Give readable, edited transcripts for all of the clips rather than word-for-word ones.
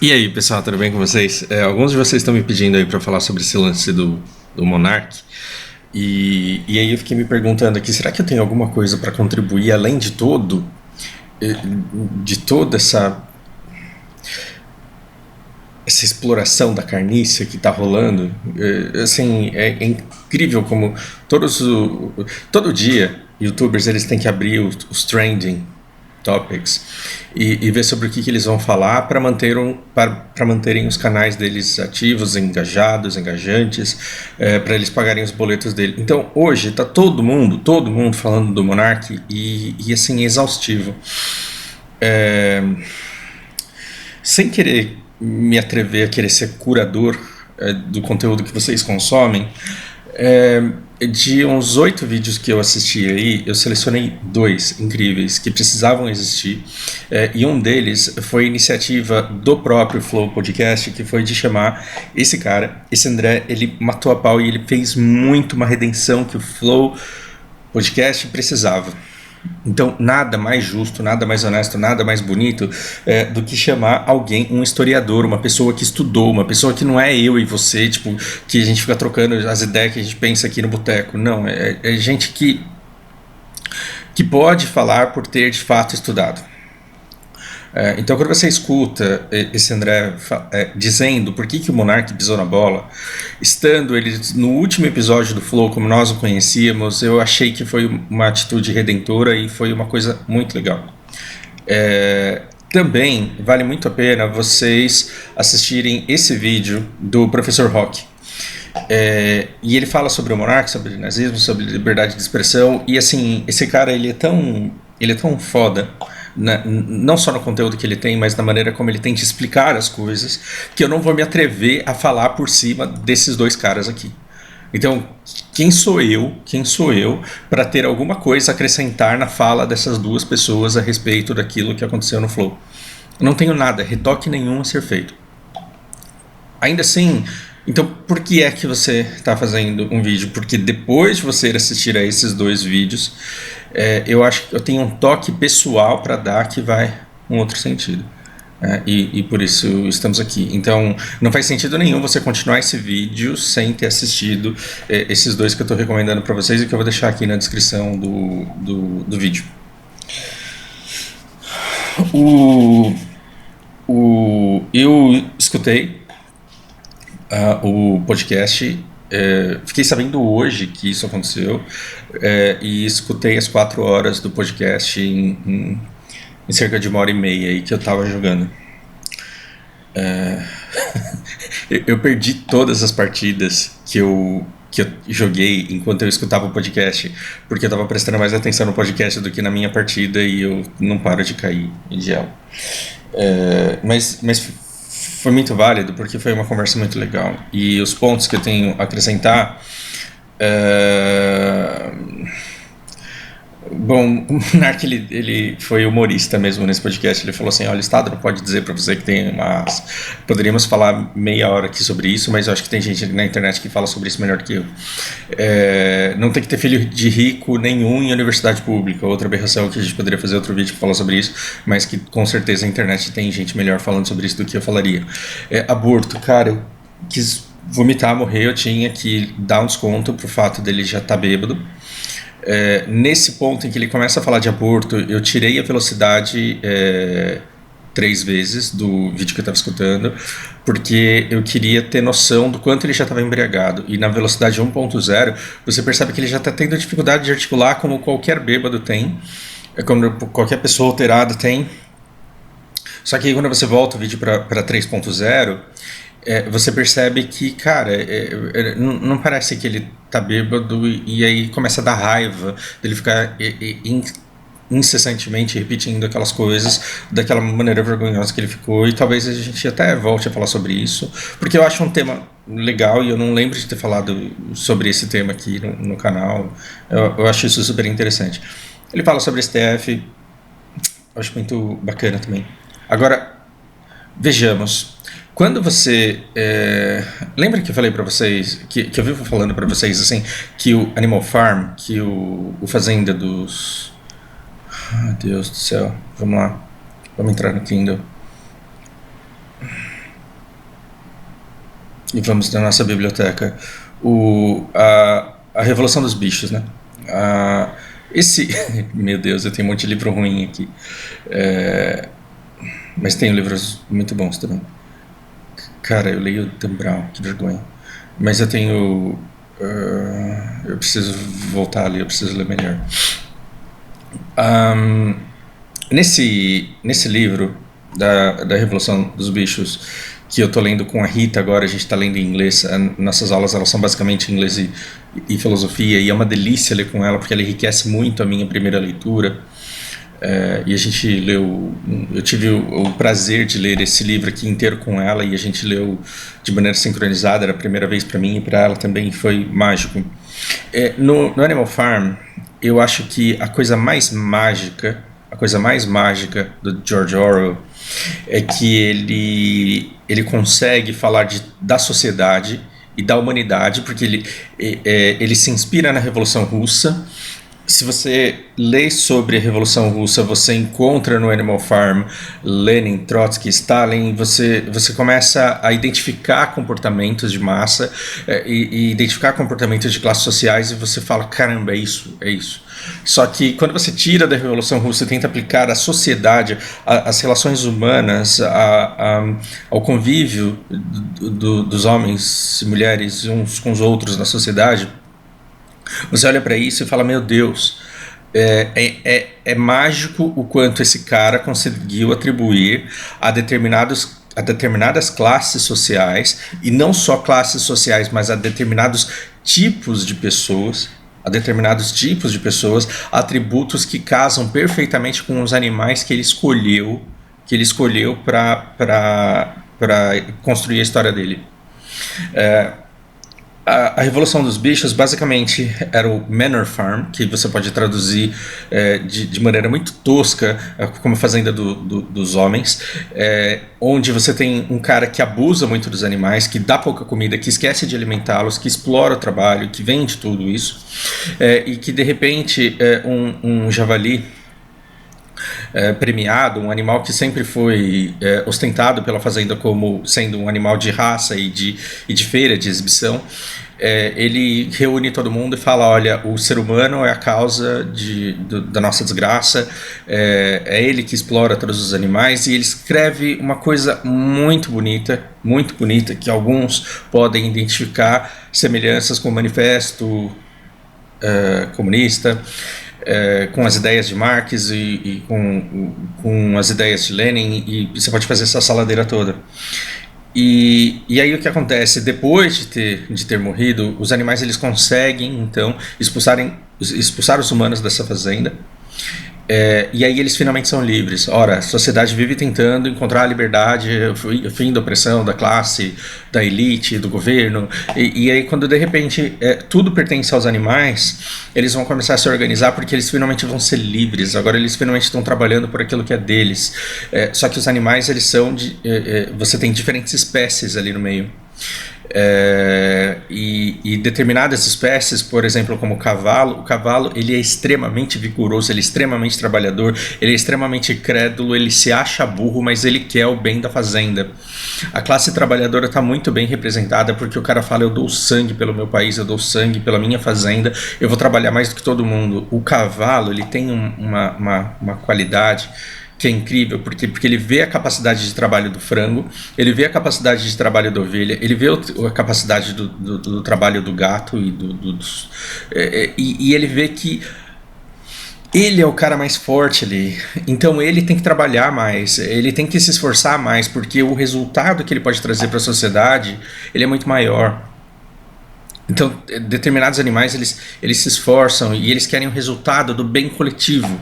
E aí, pessoal, tudo bem com vocês? Alguns de vocês estão me pedindo aí para falar sobre esse lance do Monark. E aí eu fiquei me perguntando aqui, será que eu tenho alguma coisa para contribuir além eh, de toda essa exploração da carniça que está rolando? Assim, é incrível como todo dia YouTubers eles têm que abrir os trending topics e ver sobre o que eles vão falar para manterem os canais deles ativos, engajados, engajantes, para eles pagarem os boletos dele. Então hoje está todo mundo falando do Monark e assim, é exaustivo. É, Sem querer me atrever a querer ser curador do conteúdo que vocês consomem, de uns 8 vídeos que eu assisti aí, eu selecionei 2 incríveis que precisavam existir, e um deles foi iniciativa do próprio Flow Podcast, que foi de chamar esse cara, esse André, ele matou a pau e ele fez muito uma redenção que o Flow Podcast precisava. Então, nada mais justo, nada mais honesto, nada mais bonito do que chamar alguém, um historiador, uma pessoa que estudou, uma pessoa que não é eu e você, tipo, que a gente fica trocando as ideias que a gente pensa aqui no boteco. Não, é gente que pode falar por ter de fato estudado. Então, quando você escuta esse André dizendo por que o Monark pisou na bola, estando ele no último episódio do Flow, como nós o conhecíamos, eu achei que foi uma atitude redentora e foi uma coisa muito legal. Também vale muito a pena vocês assistirem esse vídeo do Professor Rock. E ele fala sobre o Monark, sobre o nazismo, sobre liberdade de expressão, e assim, esse cara ele é tão foda, não só no conteúdo que ele tem, mas na maneira como ele tem de explicar as coisas, que eu não vou me atrever a falar por cima desses 2 caras aqui. Então, quem sou eu para ter alguma coisa a acrescentar na fala dessas 2 pessoas a respeito daquilo que aconteceu no Flow? Eu não tenho nada, retoque nenhum a ser feito. Ainda assim, então por que é que você está fazendo um vídeo? Porque depois de você assistir a esses 2 vídeos, eu acho que eu tenho um toque pessoal para dar que vai um outro sentido. E por isso estamos aqui. Então não faz sentido nenhum você continuar esse vídeo sem ter assistido esses 2 que eu estou recomendando para vocês e que eu vou deixar aqui na descrição do vídeo. Eu escutei o podcast, fiquei sabendo hoje que isso aconteceu, e escutei as 4 horas do podcast em cerca de 1h30 aí que eu tava jogando. Eu perdi todas as partidas que eu joguei enquanto eu escutava o podcast, porque eu tava prestando mais atenção no podcast do que na minha partida e eu não paro de cair de ela. Mas foi muito válido porque foi uma conversa muito legal. E os pontos que eu tenho a acrescentar. Bom, o Monark ele foi humorista mesmo nesse podcast. Ele falou assim: olha, o Estado não pode dizer para você que tem umas. Poderíamos falar meia hora aqui sobre isso, mas eu acho que tem gente na internet que fala sobre isso melhor do que eu. Não tem que ter filho de rico nenhum em universidade pública. Outra aberração que a gente poderia fazer outro vídeo que fala sobre isso, mas que com certeza na internet tem gente melhor falando sobre isso do que eu falaria. Aborto, cara, eu quis vomitar, morrer, eu tinha que dar um desconto pro fato dele já estar bêbado. Nesse ponto em que ele começa a falar de aborto, eu tirei a velocidade 3 vezes do vídeo que eu estava escutando, porque eu queria ter noção do quanto ele já estava embriagado. E na velocidade 1.0 você percebe que ele já está tendo dificuldade de articular, como qualquer bêbado tem, como qualquer pessoa alterada tem. Só que aí quando você volta o vídeo para 3.0, você percebe que, cara, não parece que ele tá bêbado e aí começa a dar raiva dele ficar incessantemente repetindo aquelas coisas daquela maneira vergonhosa que ele ficou. E talvez a gente até volte a falar sobre isso, porque eu acho um tema legal e eu não lembro de ter falado sobre esse tema aqui no canal. Eu acho isso super interessante. Ele fala sobre STF, eu acho muito bacana também. Agora, vejamos. Quando você... lembra que eu falei pra vocês, que eu vivo falando pra vocês, assim, que o Animal Farm, que o Fazenda dos... Deus do céu, vamos lá, vamos entrar no Kindle. e vamos na nossa biblioteca. A Revolução dos Bichos, né? Esse... Meu Deus, eu tenho um monte de livro ruim aqui. Mas tenho livros muito bons também. Cara, eu leio Dan Brown, que vergonha. Mas eu tenho... eu preciso voltar ali, eu preciso ler melhor. Nesse livro da Revolução dos Bichos, que eu tô lendo com a Rita agora, a gente tá lendo em inglês, nossas aulas elas são basicamente inglês e filosofia, e é uma delícia ler com ela, porque ela enriquece muito a minha primeira leitura. E a gente leu, eu tive o prazer de ler esse livro aqui inteiro com ela, e a gente leu de maneira sincronizada, era a primeira vez para mim e para ela também, foi mágico. No Animal Farm, eu acho que a coisa mais mágica do George Orwell é que ele consegue falar da sociedade e da humanidade, porque ele se inspira na Revolução Russa. Se você lê sobre a Revolução Russa, você encontra no Animal Farm Lenin, Trotsky, Stalin, você começa a identificar comportamentos de massa e identificar comportamentos de classes sociais, e você fala, caramba, é isso. Só que quando você tira da Revolução Russa e tenta aplicar à sociedade, às relações humanas, ao convívio dos homens e mulheres uns com os outros na sociedade, você olha para isso e fala, meu Deus, é mágico o quanto esse cara conseguiu atribuir a determinadas classes sociais, e não só classes sociais, mas a determinados tipos de pessoas, atributos que casam perfeitamente com os animais que ele escolheu para construir a história dele. A Revolução dos Bichos basicamente era o Manor Farm, que você pode traduzir de maneira muito tosca como a fazenda dos homens, onde você tem um cara que abusa muito dos animais, que dá pouca comida, que esquece de alimentá-los, que explora o trabalho, que vende tudo isso, e que de repente um javali premiado, um animal que sempre foi ostentado pela fazenda como sendo um animal de raça e de feira, de exibição, ele reúne todo mundo e fala, olha, o ser humano é a causa da nossa desgraça, é ele que explora todos os animais, e ele escreve uma coisa muito bonita, que alguns podem identificar semelhanças com o Manifesto Comunista, com as ideias de Marx e com as ideias de Lenin, e você pode fazer essa saladeira toda. E aí o que acontece? Depois de ter morrido, os animais eles conseguem então expulsar os humanos dessa fazenda. E aí eles finalmente são livres. Ora, a sociedade vive tentando encontrar a liberdade, o fim da opressão da classe, da elite, do governo, e aí quando de repente tudo pertence aos animais, eles vão começar a se organizar porque eles finalmente vão ser livres. Agora eles finalmente estão trabalhando por aquilo que é deles. Só que os animais, eles são você tem diferentes espécies ali no meio. E determinadas espécies, por exemplo, como o cavalo ele é extremamente vigoroso, ele é extremamente trabalhador, ele é extremamente crédulo, ele se acha burro, mas ele quer o bem da fazenda. A classe trabalhadora está muito bem representada, porque o cara fala, eu dou sangue pelo meu país, eu dou sangue pela minha fazenda, eu vou trabalhar mais do que todo mundo. O cavalo, ele tem uma qualidade que é incrível, porque ele vê a capacidade de trabalho do frango, ele vê a capacidade de trabalho da ovelha, ele vê a capacidade do trabalho do gato e ele vê que ele é o cara mais forte ali, então ele tem que trabalhar mais, ele tem que se esforçar mais, porque o resultado que ele pode trazer para a sociedade, ele é muito maior. Então, determinados animais, eles se esforçam e eles querem o resultado do bem coletivo.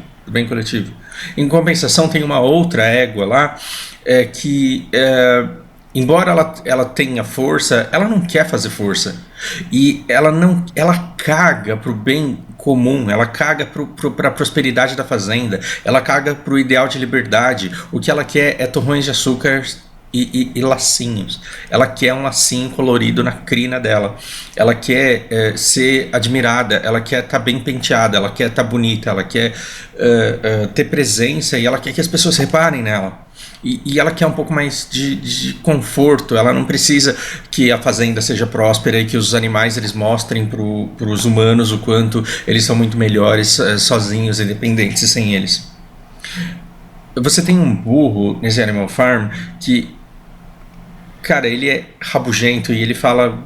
Em compensação, tem uma outra égua lá que, embora ela tenha força, ela não quer fazer força. E ela caga pro bem comum, ela caga pra prosperidade da fazenda, ela caga pro ideal de liberdade. O que ela quer é torrões de açúcar e lacinhos. Ela quer um lacinho colorido na crina dela. Ela quer ser admirada, ela quer estar bem penteada, ela quer estar bonita, ela quer ter presença, e ela quer que as pessoas reparem nela. E ela quer um pouco mais de conforto. Ela não precisa que a fazenda seja próspera e que os animais eles mostrem para os humanos o quanto eles são muito melhores sozinhos, independentes, sem eles. Você tem um burro nesse Animal Farm que, cara, ele é rabugento e ele fala: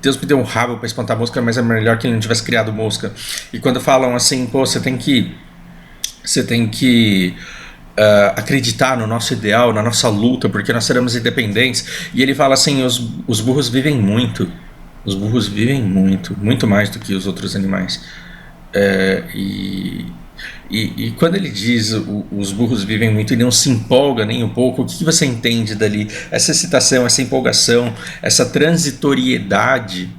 Deus me deu um rabo para espantar mosca, mas é melhor que ele não tivesse criado mosca. E quando falam assim, pô, você tem que acreditar no nosso ideal, na nossa luta, porque nós seremos independentes. E ele fala assim: os burros vivem muito. Os burros vivem muito, muito mais do que os outros animais. E quando ele diz os burros vivem muito e não se empolga nem um pouco, o que você entende dali? Essa excitação, essa empolgação, essa transitoriedade.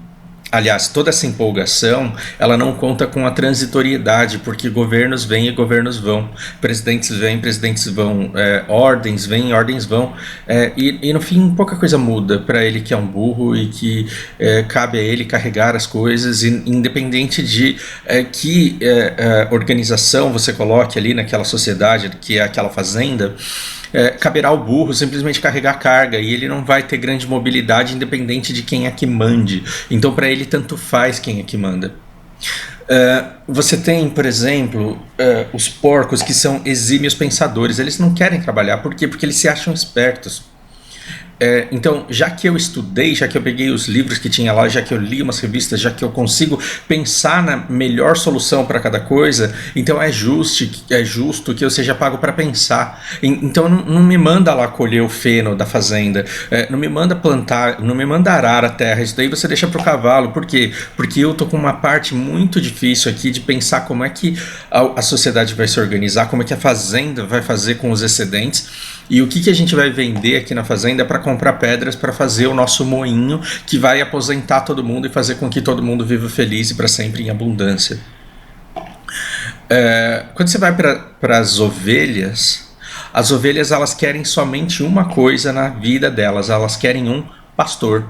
Aliás, toda essa empolgação, ela não conta com a transitoriedade, porque governos vêm e governos vão, presidentes vêm, presidentes vão, ordens vêm, ordens vão, e no fim pouca coisa muda para ele que é um burro e que cabe a ele carregar as coisas, independente de que organização você coloque ali naquela sociedade, que é aquela fazenda. Caberá ao burro simplesmente carregar carga e ele não vai ter grande mobilidade independente de quem é que mande. Então para ele tanto faz quem é que manda. Você tem, por exemplo, os porcos que são exímios pensadores. Eles não querem trabalhar. Por quê? Porque eles se acham espertos. Então, já que eu estudei, já que eu peguei os livros que tinha lá, já que eu li umas revistas, já que eu consigo pensar na melhor solução para cada coisa, então é justo que eu seja pago para pensar. Então não me manda lá colher o feno da fazenda, não me manda plantar, não me manda arar a terra, isso daí você deixa pro cavalo. Por quê? Porque eu tô com uma parte muito difícil aqui de pensar como é que a sociedade vai se organizar, como é que a fazenda vai fazer com os excedentes. E o que a gente vai vender aqui na fazenda é para comprar pedras para fazer o nosso moinho que vai aposentar todo mundo e fazer com que todo mundo viva feliz e para sempre em abundância. Quando você vai para as ovelhas elas querem somente uma coisa na vida delas, elas querem um pastor.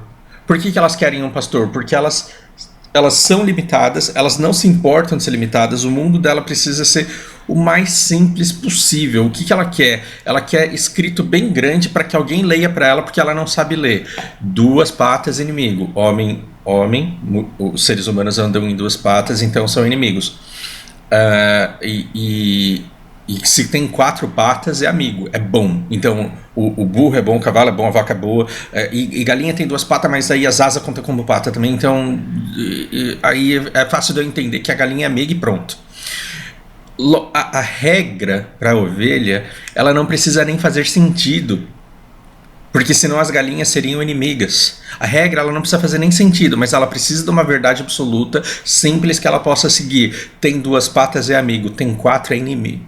Por que elas querem um pastor? Porque elas são limitadas, elas não se importam de ser limitadas, o mundo dela precisa ser o mais simples possível. O que ela quer? Ela quer escrito bem grande para que alguém leia para ela, porque ela não sabe ler. 2 patas, inimigo. Homem, os seres humanos andam em 2 patas, então são inimigos. E se tem 4 patas é amigo, é bom. Então o burro é bom, o cavalo é bom, a vaca é boa, e galinha tem 2 patas, mas aí as asas contam como pata também. Então aí é fácil de eu entender que a galinha é amiga e pronto. A regra para a ovelha, ela não precisa nem fazer sentido, porque senão as galinhas seriam inimigas. A regra ela não precisa fazer nem sentido, mas ela precisa de uma verdade absoluta, simples, que ela possa seguir. Tem 2 patas é amigo, tem 4 é inimigo.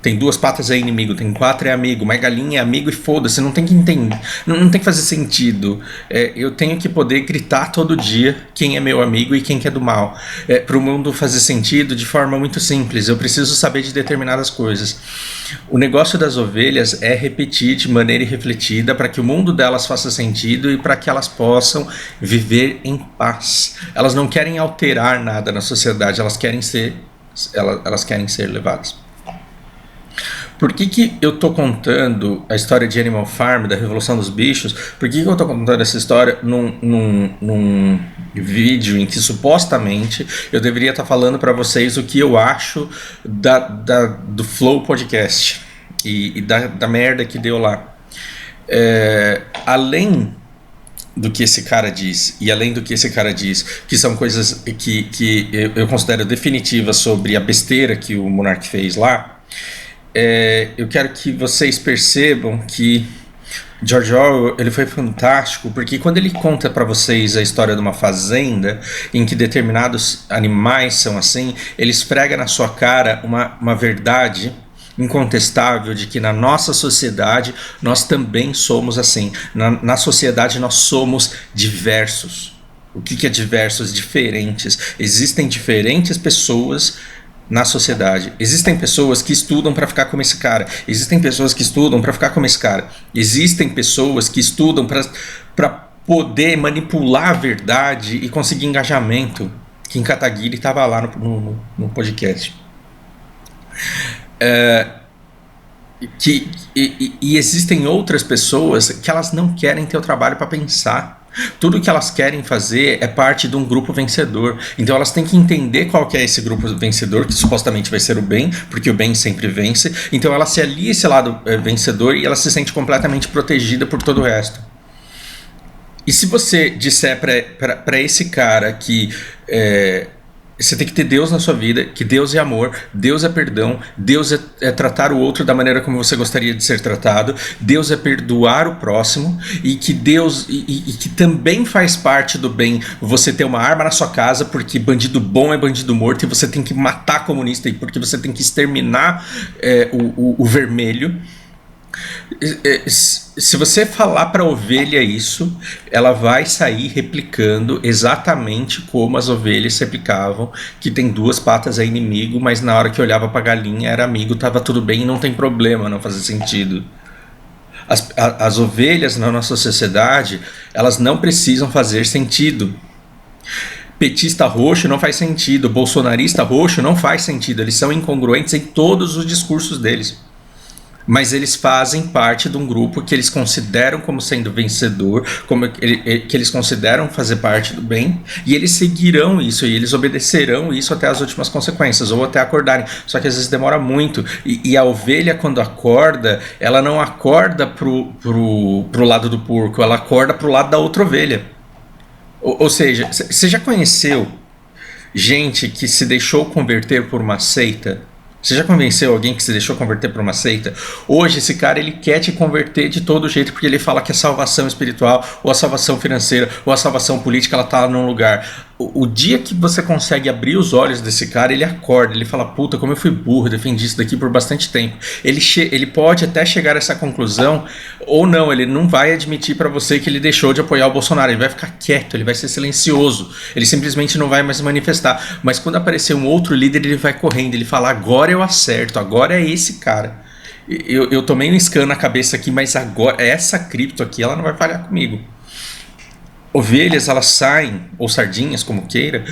Tem 2 patas é inimigo, tem 4 é amigo, mas galinha é amigo e foda-se, não tem que entender, não tem que fazer sentido. Eu tenho que poder gritar todo dia quem é meu amigo e quem que é do mal. Para o mundo fazer sentido de forma muito simples, eu preciso saber de determinadas coisas. O negócio das ovelhas é repetir de maneira irrefletida para que o mundo delas faça sentido e para que elas possam viver em paz. Elas não querem alterar nada na sociedade, elas querem ser levadas. Por que eu tô contando a história de Animal Farm, da Revolução dos Bichos? Por que eu tô contando essa história num vídeo em que supostamente eu deveria estar falando para vocês o que eu acho do Flow Podcast e da merda que deu lá? Além do que esse cara diz, que são coisas que eu considero definitivas sobre a besteira que o Monark fez lá, eu quero que vocês percebam que George Orwell ele foi fantástico, porque quando ele conta para vocês a história de uma fazenda em que determinados animais são assim, ele esfrega na sua cara uma verdade incontestável de que na nossa sociedade nós também somos assim. Na sociedade nós somos diversos. O que é diversos? Diferentes. Existem diferentes pessoas na sociedade. Existem pessoas que estudam para ficar como esse cara. Existem pessoas que estudam para ficar como esse cara. Existem pessoas que estudam para poder manipular a verdade e conseguir engajamento. Kim Kataguiri estava lá no podcast. E existem outras pessoas que elas não querem ter o trabalho para pensar. Tudo que elas querem fazer é parte de um grupo vencedor. Então elas têm que entender qual que é esse grupo vencedor, que supostamente vai ser o bem, porque o bem sempre vence. Então ela se alia a esse lado vencedor e ela se sente completamente protegida por todo o resto. E se você disser para esse cara que você tem que ter Deus na sua vida, que Deus é amor, Deus é perdão, Deus é tratar o outro da maneira como você gostaria de ser tratado, Deus é perdoar o próximo, e que Deus e que também faz parte do bem você ter uma arma na sua casa, porque bandido bom é bandido morto, e você tem que matar comunista, e porque você tem que exterminar o vermelho. Se você falar para a ovelha isso, ela vai sair replicando exatamente como as ovelhas replicavam, que tem duas patas é inimigo, mas na hora que olhava para a galinha era amigo, tava tudo bem e não tem problema, não fazia sentido. As ovelhas na nossa sociedade, elas não precisam fazer sentido. Petista roxo não faz sentido, bolsonarista roxo não faz sentido, eles são incongruentes em todos os discursos deles. Mas eles fazem parte de um grupo que eles consideram como sendo vencedor, que eles consideram fazer parte do bem, e eles seguirão isso, e eles obedecerão isso até as últimas consequências, ou até acordarem. Só que às vezes demora muito, e a ovelha, quando acorda, ela não acorda pro lado do porco, ela acorda pro lado da outra ovelha. Ou seja, você já conheceu gente que se deixou converter por uma seita? Você já convenceu alguém que se deixou converter por uma seita? Hoje esse cara ele quer te converter de todo jeito, porque ele fala que a salvação espiritual, ou a salvação financeira, ou a salvação política, ela tá num lugar. O dia que você consegue abrir os olhos desse cara, ele acorda, ele fala, puta, como eu fui burro, defendi isso daqui por bastante tempo. Ele pode até chegar a essa conclusão, ou não, ele não vai admitir para você que ele deixou de apoiar o Bolsonaro, ele vai ficar quieto, ele vai ser silencioso, ele simplesmente não vai mais manifestar. Mas quando aparecer um outro líder, ele vai correndo, ele fala, agora eu acerto, agora é esse cara. Eu tomei um scan na cabeça aqui, mas agora essa cripto aqui, ela não vai falhar comigo. Ovelhas, elas saem, ou sardinhas, como queira,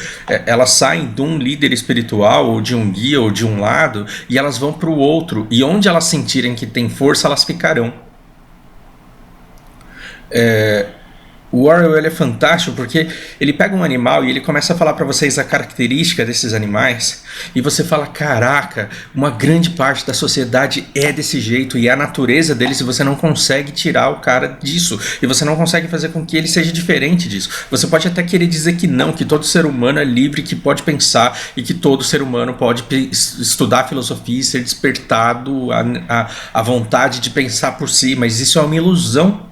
elas saem de um líder espiritual, ou de um guia, ou de um lado, e elas vão para o outro, e onde elas sentirem que tem força, elas ficarão. O Orwell ele é fantástico porque ele pega um animal e ele começa a falar para vocês a característica desses animais, e você fala, caraca, uma grande parte da sociedade é desse jeito, e é a natureza deles, e você não consegue tirar o cara disso, e você não consegue fazer com que ele seja diferente disso. Você pode até querer dizer que não, que todo ser humano é livre, que pode pensar, e que todo ser humano pode estudar filosofia e ser despertado à vontade de pensar por si, mas isso é uma ilusão.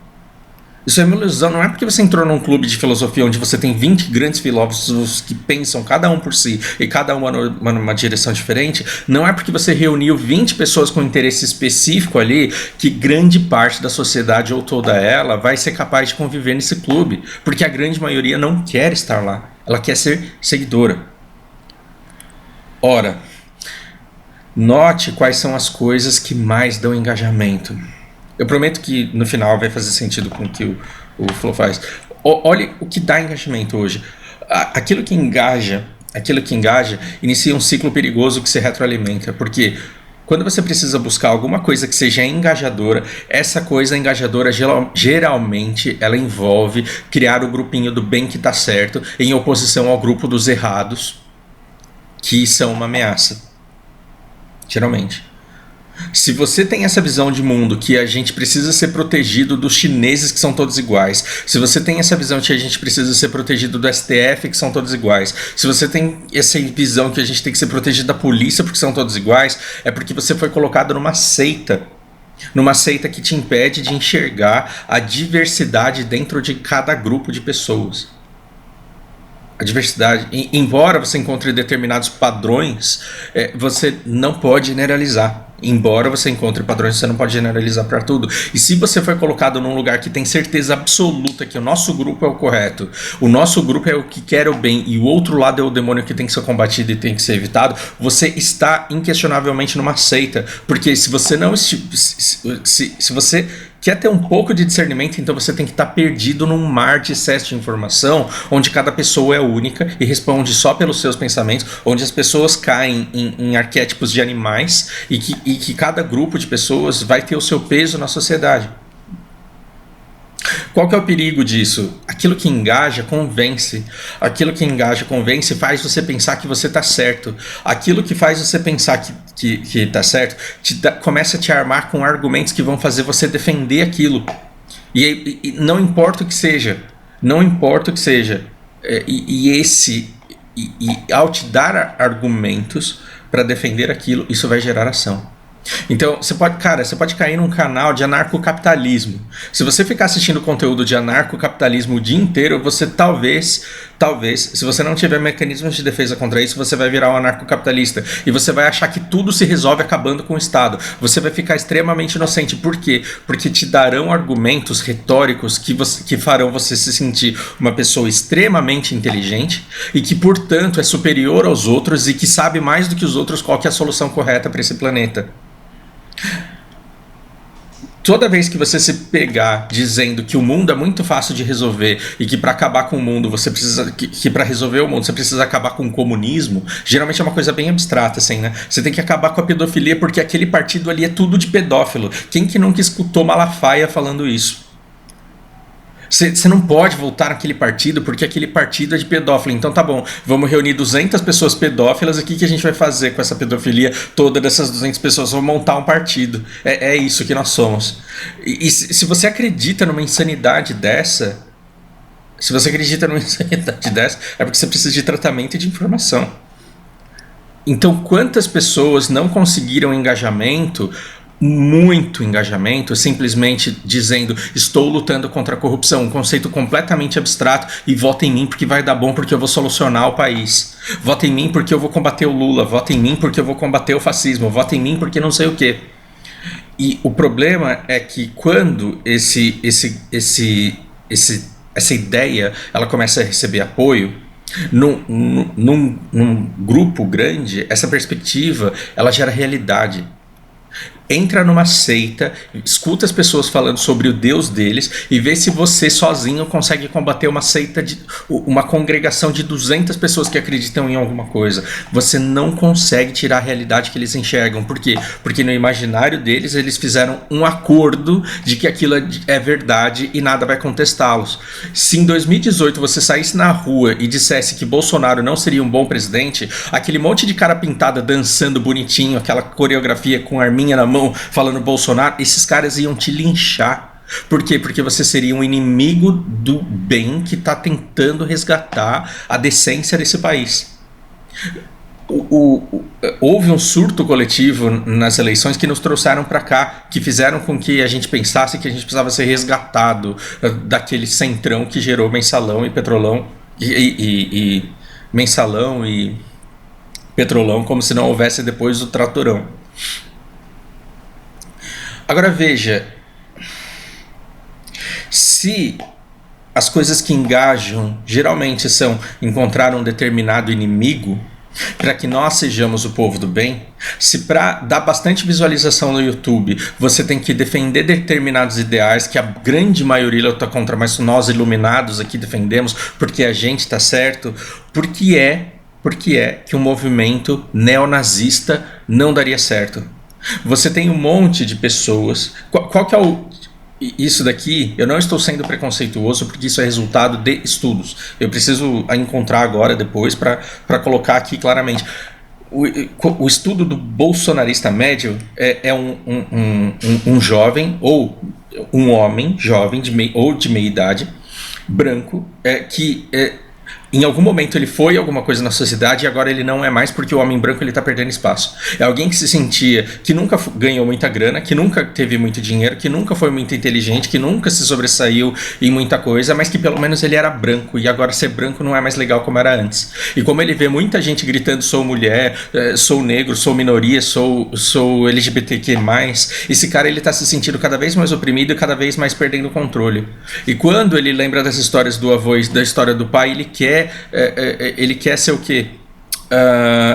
Isso é uma ilusão, não é porque você entrou num clube de filosofia onde você tem 20 grandes filósofos que pensam cada um por si e cada um numa direção diferente, não é porque você reuniu 20 pessoas com interesse específico ali que grande parte da sociedade ou toda ela vai ser capaz de conviver nesse clube, porque a grande maioria não quer estar lá, ela quer ser seguidora. Ora, note quais são as coisas que mais dão engajamento. Eu prometo que no final vai fazer sentido com o que o Flow faz. Olhe o que dá engajamento hoje. Aquilo que engaja, inicia um ciclo perigoso que se retroalimenta. Porque quando você precisa buscar alguma coisa que seja engajadora, essa coisa engajadora geralmente ela envolve criar o grupinho do bem que está certo em oposição ao grupo dos errados, que são uma ameaça. Geralmente. Se você tem essa visão de mundo que a gente precisa ser protegido dos chineses que são todos iguais, se você tem essa visão que a gente precisa ser protegido do STF que são todos iguais, se você tem essa visão que a gente tem que ser protegido da polícia porque são todos iguais, é porque você foi colocado numa seita que te impede de enxergar a diversidade dentro de cada grupo de pessoas. A diversidade, embora você encontre determinados padrões, você não pode generalizar. Embora você encontre padrões, você não pode generalizar para tudo. E se você foi colocado num lugar que tem certeza absoluta que o nosso grupo é o correto, o nosso grupo é o que quer o bem e o outro lado é o demônio que tem que ser combatido e tem que ser evitado, você está inquestionavelmente numa seita. Porque se você não se você Quer ter um pouco de discernimento, então você tem que estar perdido num mar de excesso de informação, onde cada pessoa é única e responde só pelos seus pensamentos, onde as pessoas caem em arquétipos de animais e que cada grupo de pessoas vai ter o seu peso na sociedade. Qual que é o perigo disso? Aquilo que engaja convence. Aquilo que engaja convence faz você pensar que você está certo. Aquilo que faz você pensar que está certo começa a te armar com argumentos que vão fazer você defender aquilo. E não importa o que seja. Não importa o que seja. Ao te dar argumentos para defender aquilo, isso vai gerar ação. Então, você pode cair num canal de anarcocapitalismo. Se você ficar assistindo conteúdo de anarcocapitalismo o dia inteiro, você talvez, se você não tiver mecanismos de defesa contra isso, você vai virar um anarcocapitalista. E você vai achar que tudo se resolve acabando com o Estado. Você vai ficar extremamente inocente. Por quê? Porque te darão argumentos retóricos que farão você se sentir uma pessoa extremamente inteligente e que, portanto, é superior aos outros e que sabe mais do que os outros qual que é a solução correta para esse planeta. Toda vez que você se pegar dizendo que o mundo é muito fácil de resolver e que para acabar com o mundo você precisa que para resolver o mundo você precisa acabar com o comunismo, geralmente é uma coisa bem abstrata assim, né? Você tem que acabar com a pedofilia porque aquele partido ali é tudo de pedófilo. Quem que nunca escutou Malafaia falando isso? Você não pode voltar naquele partido porque aquele partido é de pedófilo. Então tá bom, vamos reunir 200 pessoas pedófilas e o que a gente vai fazer com essa pedofilia toda dessas 200 pessoas? Vamos montar um partido. É isso que nós somos. E se você acredita numa insanidade dessa, é porque você precisa de tratamento e de informação. Então quantas pessoas não conseguiram engajamento, muito engajamento, simplesmente dizendo estou lutando contra a corrupção, um conceito completamente abstrato, e vota em mim porque vai dar bom, porque eu vou solucionar o país, vota em mim porque eu vou combater o Lula, vota em mim porque eu vou combater o fascismo, vota em mim porque não sei o que. E o problema é que quando essa ideia ela começa a receber apoio num grupo grande, essa perspectiva ela gera realidade. Entra numa seita, escuta as pessoas falando sobre o Deus deles e vê se você sozinho consegue combater uma seita, uma congregação de 200 pessoas que acreditam em alguma coisa. Você não consegue tirar a realidade que eles enxergam. Por quê? Porque no imaginário deles eles fizeram um acordo de que aquilo é verdade e nada vai contestá-los. Se em 2018 você saísse na rua e dissesse que Bolsonaro não seria um bom presidente, aquele monte de cara pintada dançando bonitinho, aquela coreografia com arminha na mão falando Bolsonaro, esses caras iam te linchar. Por quê? Porque você seria um inimigo do bem que está tentando resgatar a decência desse país. Houve um surto coletivo nas eleições que nos trouxeram para cá, que fizeram com que a gente pensasse que a gente precisava ser resgatado daquele centrão que gerou mensalão e petrolão e mensalão e petrolão, como se não houvesse depois o tratorão. Agora veja, se as coisas que engajam geralmente são encontrar um determinado inimigo para que nós sejamos o povo do bem, se para dar bastante visualização no YouTube você tem que defender determinados ideais que a grande maioria luta contra, mas nós iluminados aqui defendemos porque a gente está certo, por que é que um movimento neonazista não daria certo? Você tem um monte de pessoas. Qual que é isso daqui? Eu não estou sendo preconceituoso porque isso é resultado de estudos. Eu preciso encontrar agora, depois, para colocar aqui claramente. O estudo do bolsonarista médio é um jovem ou um homem jovem ou de meia idade, branco, que em algum momento ele foi alguma coisa na sociedade e agora ele não é mais porque o homem branco ele está perdendo espaço. É alguém que se sentia que nunca ganhou muita grana, que nunca teve muito dinheiro, que nunca foi muito inteligente, que nunca se sobressaiu em muita coisa, mas que pelo menos ele era branco e agora ser branco não é mais legal como era antes. E como ele vê muita gente gritando sou mulher, sou negro, sou minoria, sou LGBTQ+, esse cara ele está se sentindo cada vez mais oprimido e cada vez mais perdendo o controle. E quando ele lembra das histórias do avô e da história do pai, ele quer ser o quê?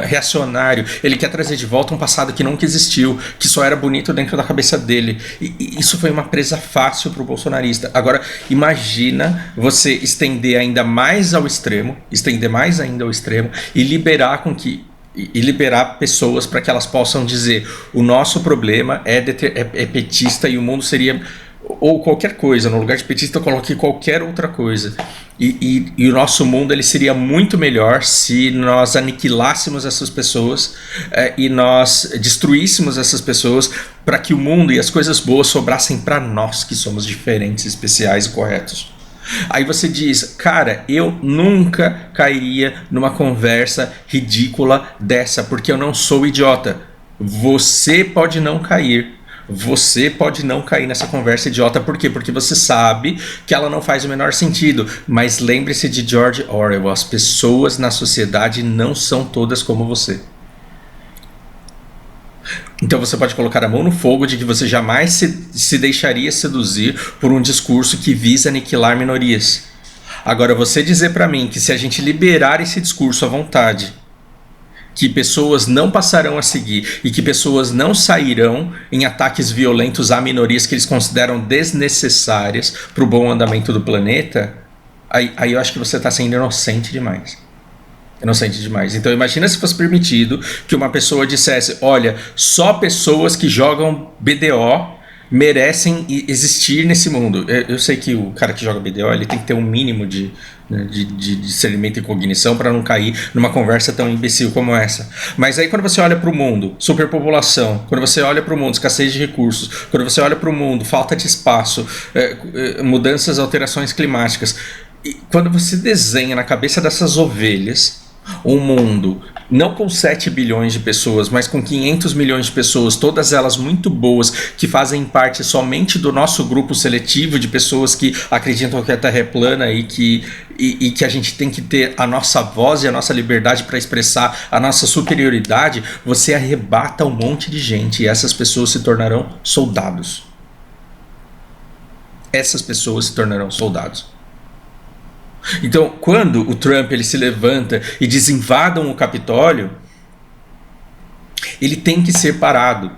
reacionário. Ele quer trazer de volta um passado que nunca existiu, que só era bonito dentro da cabeça dele. E isso foi uma presa fácil para o bolsonarista. Agora, imagina você estender ainda mais ao extremo, e liberar pessoas para que elas possam dizer: o nosso problema é petista e o mundo seria, ou qualquer coisa, no lugar de petista eu coloquei qualquer outra coisa, e o nosso mundo ele seria muito melhor se nós aniquilássemos essas pessoas, e nós destruíssemos essas pessoas, para que o mundo e as coisas boas sobrassem para nós, que somos diferentes, especiais e corretos. Aí você diz: cara, eu nunca cairia numa conversa ridícula dessa, porque eu não sou idiota. Você pode não cair. Você pode não cair nessa conversa idiota. Por quê? Porque você sabe que ela não faz o menor sentido. Mas lembre-se de George Orwell: as pessoas na sociedade não são todas como você. Então você pode colocar a mão no fogo de que você jamais se deixaria seduzir por um discurso que visa aniquilar minorias. Agora, você dizer para mim que se a gente liberar esse discurso à vontade, que pessoas não passarão a seguir e que pessoas não sairão em ataques violentos a minorias que eles consideram desnecessárias para o bom andamento do planeta, aí eu acho que você está sendo inocente demais. Então imagina se fosse permitido que uma pessoa dissesse: olha, só pessoas que jogam BDO merecem existir nesse mundo. Eu sei que o cara que joga BDO ele tem que ter um mínimo de discernimento e cognição para não cair numa conversa tão imbecil como essa. Mas aí quando você olha para o mundo, superpopulação, quando você olha para o mundo, escassez de recursos, quando você olha para o mundo, falta de espaço, mudanças, alterações climáticas, e quando você desenha na cabeça dessas ovelhas um mundo não com 7 bilhões de pessoas, mas com 500 milhões de pessoas, todas elas muito boas, que fazem parte somente do nosso grupo seletivo de pessoas que acreditam que a Terra é plana e que a gente tem que ter a nossa voz e a nossa liberdade para expressar a nossa superioridade, você arrebata um monte de gente e essas pessoas se tornarão soldados. Então, quando o Trump ele se levanta e diz: invadam o Capitólio, ele tem que ser parado.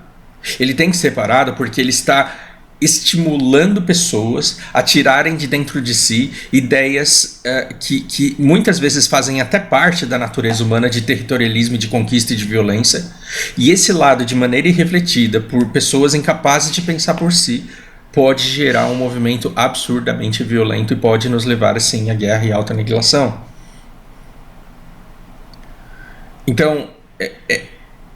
Ele tem que ser parado porque ele está estimulando pessoas a tirarem de dentro de si ideias que muitas vezes fazem até parte da natureza humana, de territorialismo, de conquista e de violência. E esse lado, de maneira irrefletida, por pessoas incapazes de pensar por si, pode gerar um movimento absurdamente violento e pode nos levar assim à guerra e autoaniquilação. Então,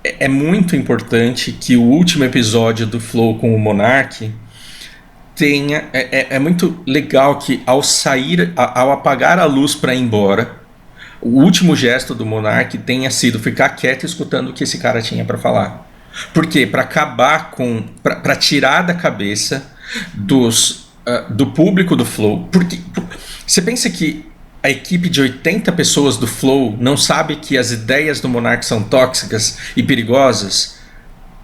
é muito importante que o último episódio do Flow com o Monark tenha... É muito legal que ao apagar a luz para ir embora, o último gesto do Monark tenha sido ficar quieto escutando o que esse cara tinha para falar. Por quê? Para acabar com... para tirar da cabeça do público do Flow. Porque você pensa que a equipe de 80 pessoas do Flow não sabe que as ideias do Monark são tóxicas e perigosas?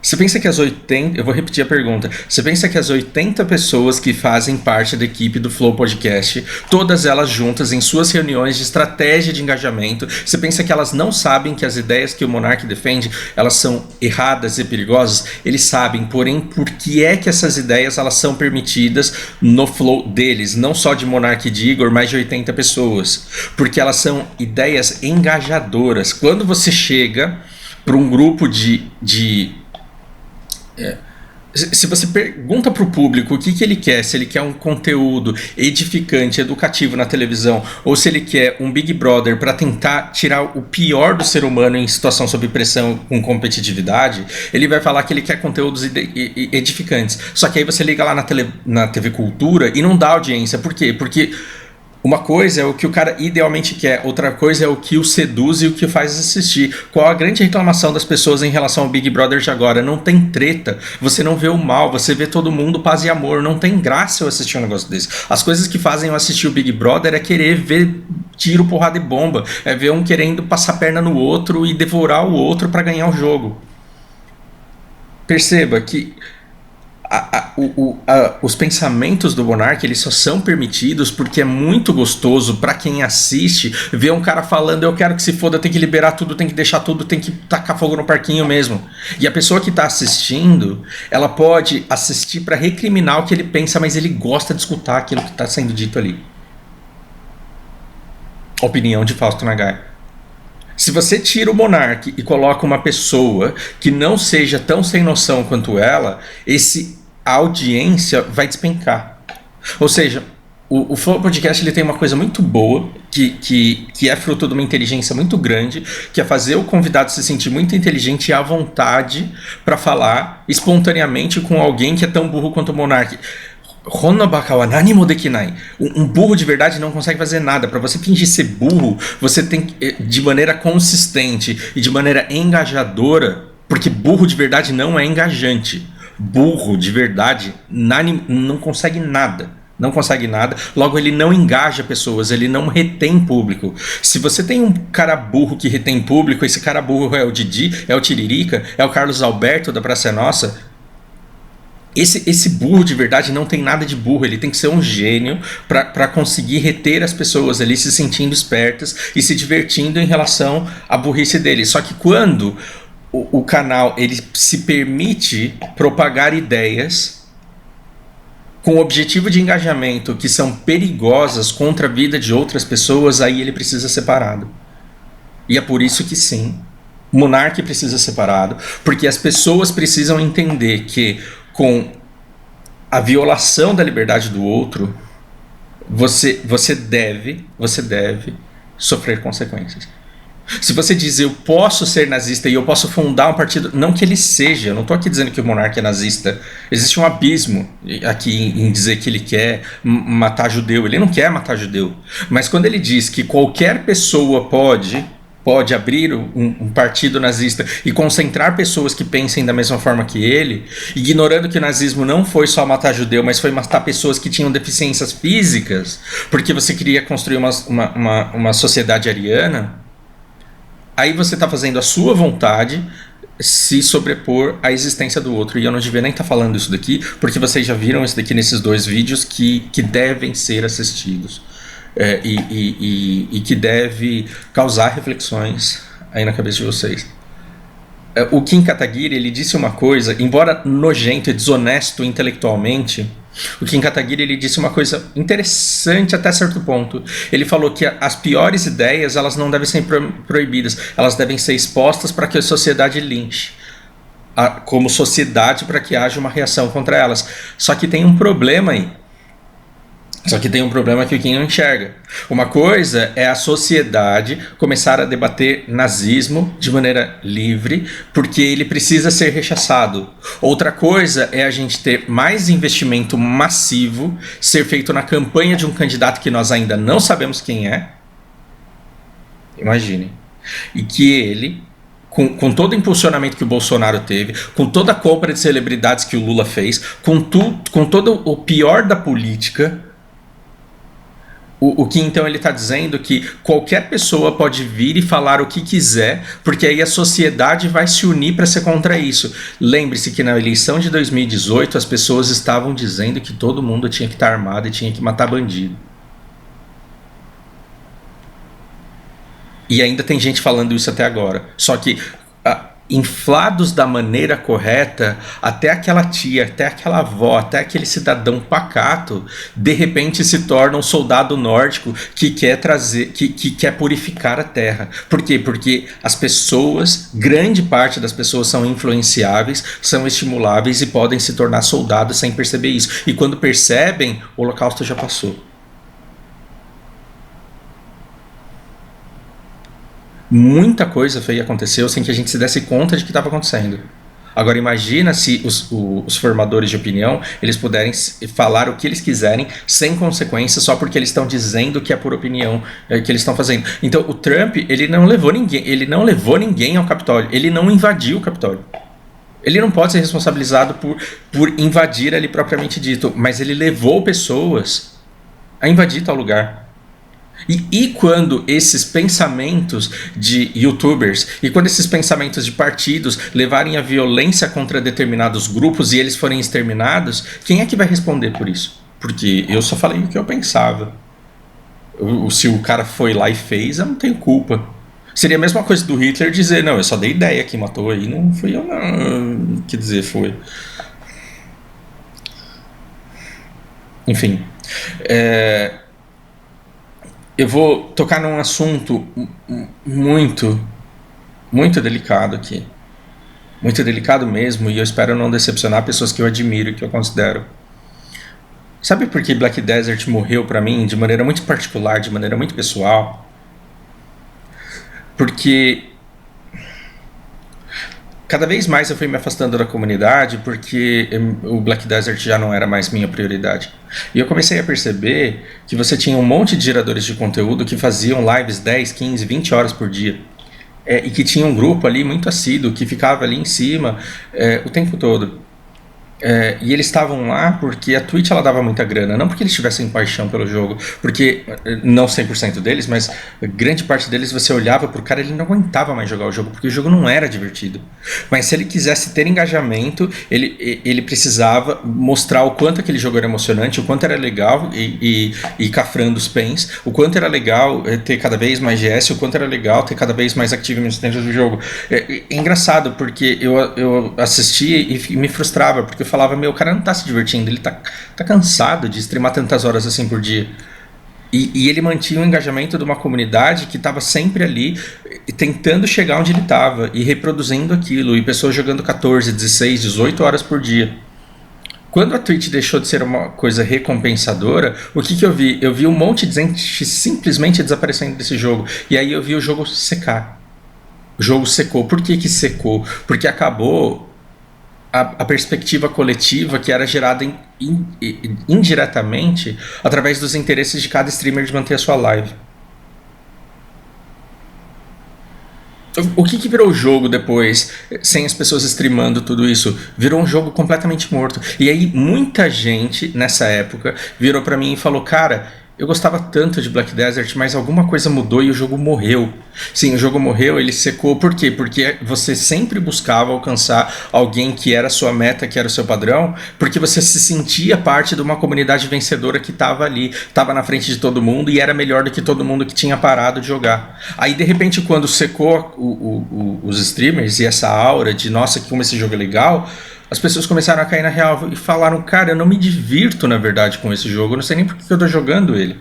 Você pensa que as 80... Eu vou repetir a pergunta. Você pensa que as 80 pessoas que fazem parte da equipe do Flow Podcast, todas elas juntas em suas reuniões de estratégia de engajamento, você pensa que elas não sabem que as ideias que o Monark defende, elas são erradas e perigosas? Eles sabem, porém, por que é que essas ideias elas são permitidas no Flow deles? Não só de Monark e de Igor, mas de 80 pessoas. Porque elas são ideias engajadoras. Quando você chega para um grupo se você pergunta para o público o que ele quer, se ele quer um conteúdo edificante, educativo na televisão, ou se ele quer um Big Brother para tentar tirar o pior do ser humano em situação sob pressão com competitividade, ele vai falar que ele quer conteúdos edificantes. Só que aí você liga lá na TV Cultura e não dá audiência. Por quê? Porque uma coisa é o que o cara idealmente quer, outra coisa é o que o seduz e o que o faz assistir. Qual a grande reclamação das pessoas em relação ao Big Brother de agora? Não tem treta, você não vê o mal, você vê todo mundo paz e amor. Não tem graça eu assistir um negócio desse. As coisas que fazem eu assistir o Big Brother é querer ver tiro, porrada e bomba, é ver um querendo passar a perna no outro e devorar o outro para ganhar o jogo. Perceba que Os pensamentos do monarca, eles só são permitidos porque é muito gostoso pra quem assiste ver um cara falando: eu quero que se foda, tem que liberar tudo, tem que deixar tudo, tem que tacar fogo no parquinho mesmo. E a pessoa que tá assistindo, ela pode assistir pra recriminar o que ele pensa, mas ele gosta de escutar aquilo que tá sendo dito ali. Opinião de Fausto Nagai. Se você tira o monarca e coloca uma pessoa que não seja tão sem noção quanto ela, a audiência vai despencar. Ou seja, o Flow Podcast, ele tem uma coisa muito boa, que é fruto de uma inteligência muito grande, que é fazer o convidado se sentir muito inteligente e à vontade para falar espontaneamente com alguém que é tão burro quanto o monarca. Honobaka wa nani mo dekinai. Um burro de verdade não consegue fazer nada. Para você fingir ser burro, você tem que, de maneira consistente e de maneira engajadora, porque burro de verdade não é engajante. Burro de verdade não consegue nada. Não consegue nada, logo ele não engaja pessoas, ele não retém público. Se você tem um cara burro que retém público, esse cara burro é o Didi, é o Tiririca, é o Carlos Alberto da Praça é Nossa. Esse burro de verdade não tem nada de burro, ele tem que ser um gênio para conseguir reter as pessoas ali se sentindo espertas e se divertindo em relação à burrice dele. Só que quando o canal ele se permite propagar ideias com o objetivo de engajamento que são perigosas contra a vida de outras pessoas, aí ele precisa ser separado. E é por isso que sim, o monarca precisa ser separado, porque as pessoas precisam entender que com a violação da liberdade do outro, você deve sofrer consequências. Se você diz: eu posso ser nazista e eu posso fundar um partido, não que ele seja, eu não estou aqui dizendo que o monarca é nazista, existe um abismo aqui em dizer que ele quer matar judeu, ele não quer matar judeu, mas quando ele diz que qualquer pessoa pode abrir um partido nazista e concentrar pessoas que pensem da mesma forma que ele, ignorando que o nazismo não foi só matar judeu, mas foi matar pessoas que tinham deficiências físicas, porque você queria construir uma sociedade ariana, aí você está fazendo a sua vontade se sobrepor à existência do outro. E eu não devia nem estar falando isso daqui, porque vocês já viram isso daqui nesses 2 vídeos que devem ser assistidos. E que deve causar reflexões aí na cabeça de vocês. O Kim Kataguiri, ele disse uma coisa, embora nojento e desonesto intelectualmente, o Kim Kataguiri, ele disse uma coisa interessante até certo ponto. Ele falou que as piores ideias, elas não devem ser proibidas, elas devem ser expostas para que a sociedade linche, como sociedade, para que haja uma reação contra elas. Só que tem um problema aí. Só que tem um problema que o Kim não enxerga. Uma coisa é a sociedade começar a debater nazismo de maneira livre, porque ele precisa ser rechaçado. Outra coisa é a gente ter mais investimento massivo, ser feito na campanha de um candidato que nós ainda não sabemos quem é. Imagine. E que ele, com todo o impulsionamento que o Bolsonaro teve, com toda a compra de celebridades que o Lula fez, com todo o pior da política, o que então ele está dizendo que qualquer pessoa pode vir e falar o que quiser, porque aí a sociedade vai se unir para ser contra isso. Lembre-se que na eleição de 2018 as pessoas estavam dizendo que todo mundo tinha que estar armado e tinha que matar bandido. E ainda tem gente falando isso até agora. Só que inflados da maneira correta, até aquela tia, até aquela avó, até aquele cidadão pacato, de repente se torna um soldado nórdico que quer trazer, que quer purificar a terra. Por quê? Porque as pessoas, grande parte das pessoas são influenciáveis, são estimuláveis e podem se tornar soldados sem perceber isso. E quando percebem, o holocausto já passou. Muita coisa feia aconteceu sem que a gente se desse conta de que estava acontecendo. Agora imagina se os formadores de opinião, eles puderem falar o que eles quiserem sem consequências, só porque eles estão dizendo que é por opinião que eles estão fazendo. Então o Trump, ele não levou ninguém ao Capitólio, ele não invadiu o Capitólio. Ele não pode ser responsabilizado por invadir ali propriamente dito, mas ele levou pessoas a invadir tal lugar. E quando esses pensamentos de youtubers e quando esses pensamentos de partidos levarem a violência contra determinados grupos e eles forem exterminados, quem é que vai responder por isso? Porque eu só falei o que eu pensava. Se o cara foi lá e fez, eu não tenho culpa. Seria a mesma coisa do Hitler dizer, não, eu só dei ideia que matou aí, não fui eu não. Quer dizer, foi. Enfim. Eu vou tocar num assunto muito, muito delicado aqui. Muito delicado mesmo, e eu espero não decepcionar pessoas que eu admiro e que eu considero. Sabe por que Black Desert morreu pra mim de maneira muito particular, de maneira muito pessoal? Porque cada vez mais eu fui me afastando da comunidade porque o Black Desert já não era mais minha prioridade. E eu comecei a perceber que você tinha um monte de geradores de conteúdo que faziam lives 10, 15, 20 horas por dia. E que tinha um grupo ali muito assíduo que ficava ali em cima o tempo todo. E eles estavam lá porque a Twitch ela dava muita grana, não porque eles tivessem paixão pelo jogo, porque não 100% deles, mas grande parte deles você olhava pro cara, ele não aguentava mais jogar o jogo, porque o jogo não era divertido. Mas se ele quisesse ter engajamento, ele precisava mostrar o quanto aquele jogo era emocionante, o quanto era legal e cafrando os pens, o quanto era legal ter cada vez mais GS, o quanto era legal ter cada vez mais achievements dentro do jogo. É engraçado, porque eu assistia e me frustrava, porque eu falava, meu, o cara não tá se divertindo, ele tá cansado de streamar tantas horas assim por dia. E ele mantinha o engajamento de uma comunidade que estava sempre ali, tentando chegar onde ele estava, e reproduzindo aquilo, e pessoas jogando 14, 16, 18 horas por dia. Quando a Twitch deixou de ser uma coisa recompensadora, o que eu vi? Eu vi um monte de gente simplesmente desaparecendo desse jogo, e aí eu vi o jogo secar. O jogo secou. Por que secou? Porque acabou a perspectiva coletiva que era gerada indiretamente através dos interesses de cada streamer de manter a sua live. O que virou o jogo depois, sem as pessoas streamando tudo isso? Virou um jogo completamente morto. E aí muita gente, nessa época, virou pra mim e falou, cara, eu gostava tanto de Black Desert, mas alguma coisa mudou e o jogo morreu. Sim, o jogo morreu, ele secou. Por quê? Porque você sempre buscava alcançar alguém que era a sua meta, que era o seu padrão, porque você se sentia parte de uma comunidade vencedora que estava ali, estava na frente de todo mundo e era melhor do que todo mundo que tinha parado de jogar. Aí, de repente, quando secou os streamers e essa aura de, nossa, como esse jogo é legal, as pessoas começaram a cair na real e falaram, cara, eu não me divirto, na verdade, com esse jogo, eu não sei nem por que eu tô jogando ele.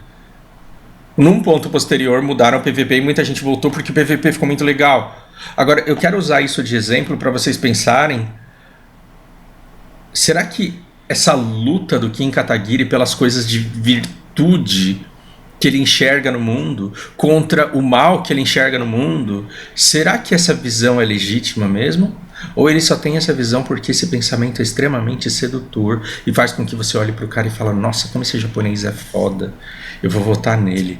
Num ponto posterior, mudaram o PVP e muita gente voltou porque o PVP ficou muito legal. Agora, eu quero usar isso de exemplo para vocês pensarem, será que essa luta do Kim Kataguiri pelas coisas de virtude que ele enxerga no mundo, contra o mal que ele enxerga no mundo, será que essa visão é legítima mesmo? Ou ele só tem essa visão porque esse pensamento é extremamente sedutor e faz com que você olhe pro cara e fala, nossa, como esse japonês é foda, eu vou votar nele.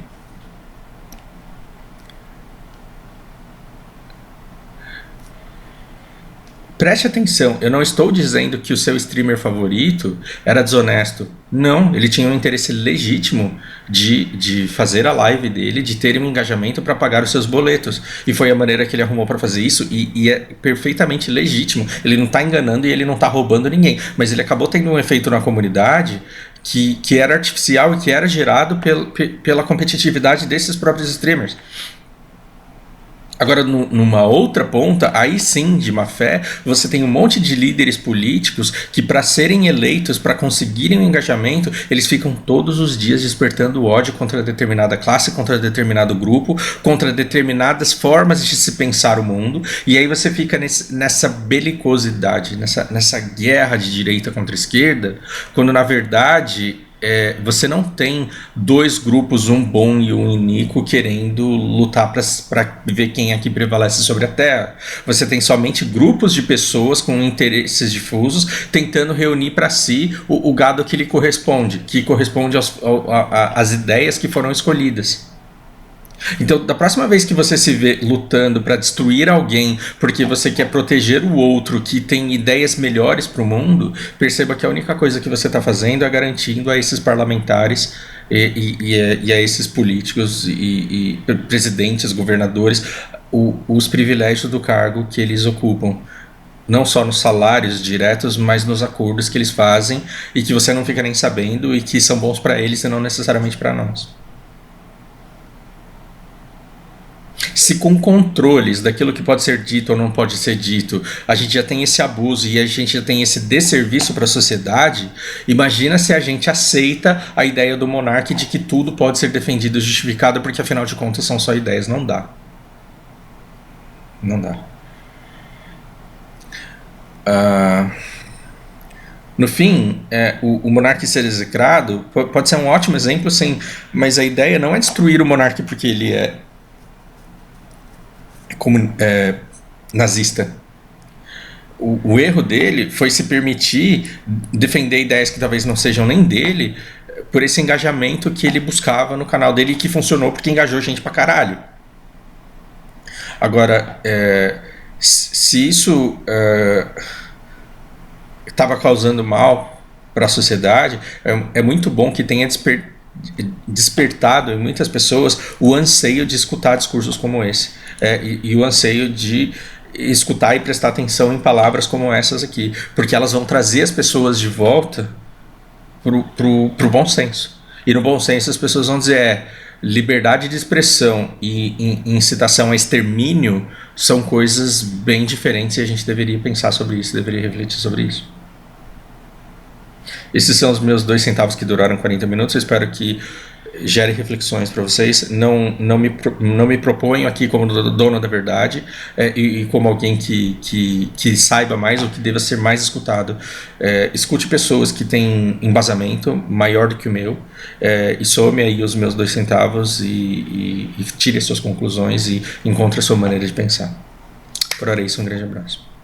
Preste atenção, eu não estou dizendo que o seu streamer favorito era desonesto. Não, ele tinha um interesse legítimo de fazer a live dele, de ter um engajamento para pagar os seus boletos. E foi a maneira que ele arrumou para fazer isso e é perfeitamente legítimo. Ele não está enganando e ele não está roubando ninguém. Mas ele acabou tendo um efeito na comunidade que era artificial e que era gerado pela competitividade desses próprios streamers. Agora, numa outra ponta, aí sim, de má fé, você tem um monte de líderes políticos que, para serem eleitos, para conseguirem o engajamento, eles ficam todos os dias despertando ódio contra determinada classe, contra determinado grupo, contra determinadas formas de se pensar o mundo, e aí você fica nessa belicosidade, nessa guerra de direita contra esquerda, quando, na verdade, você não tem dois grupos, um bom e um iníquo, querendo lutar para ver quem é que prevalece sobre a Terra. Você tem somente grupos de pessoas com interesses difusos tentando reunir para si o gado que lhe corresponde, que corresponde às ideias que foram escolhidas. Então, da próxima vez que você se vê lutando para destruir alguém porque você quer proteger o outro que tem ideias melhores para o mundo, perceba que a única coisa que você está fazendo é garantindo a esses parlamentares E a esses políticos e presidentes, governadores, os privilégios do cargo que eles ocupam. Não só nos salários diretos, mas nos acordos que eles fazem e que você não fica nem sabendo e que são bons para eles e não necessariamente para nós. Se com controles daquilo que pode ser dito ou não pode ser dito, a gente já tem esse abuso e a gente já tem esse desserviço para a sociedade, imagina se a gente aceita a ideia do monarca de que tudo pode ser defendido e justificado porque afinal de contas são só ideias. Não dá. Não dá. No fim, o monarca ser execrado pode ser um ótimo exemplo, sim, mas a ideia não é destruir o monarca porque ele é nazista. O erro dele foi se permitir defender ideias que talvez não sejam nem dele por esse engajamento que ele buscava no canal dele e que funcionou porque engajou gente pra caralho. Agora, se isso estava causando mal para a sociedade, é muito bom que tenha despertado em muitas pessoas o anseio de escutar discursos como esse, e o anseio de escutar e prestar atenção em palavras como essas aqui, porque elas vão trazer as pessoas de volta pro bom senso. E no bom senso as pessoas vão dizer liberdade de expressão e incitação a extermínio são coisas bem diferentes e a gente deveria pensar sobre isso, deveria refletir sobre isso. Esses são os meus 2 centavos que duraram 40 minutos. Eu espero que gere reflexões para vocês. Não me proponho aqui como dono da verdade e como alguém que saiba mais ou que deva ser mais escutado. Escute pessoas que têm embasamento maior do que o meu e some aí os meus 2 centavos e tire as suas conclusões e encontre a sua maneira de pensar. Por hora é isso, um grande abraço.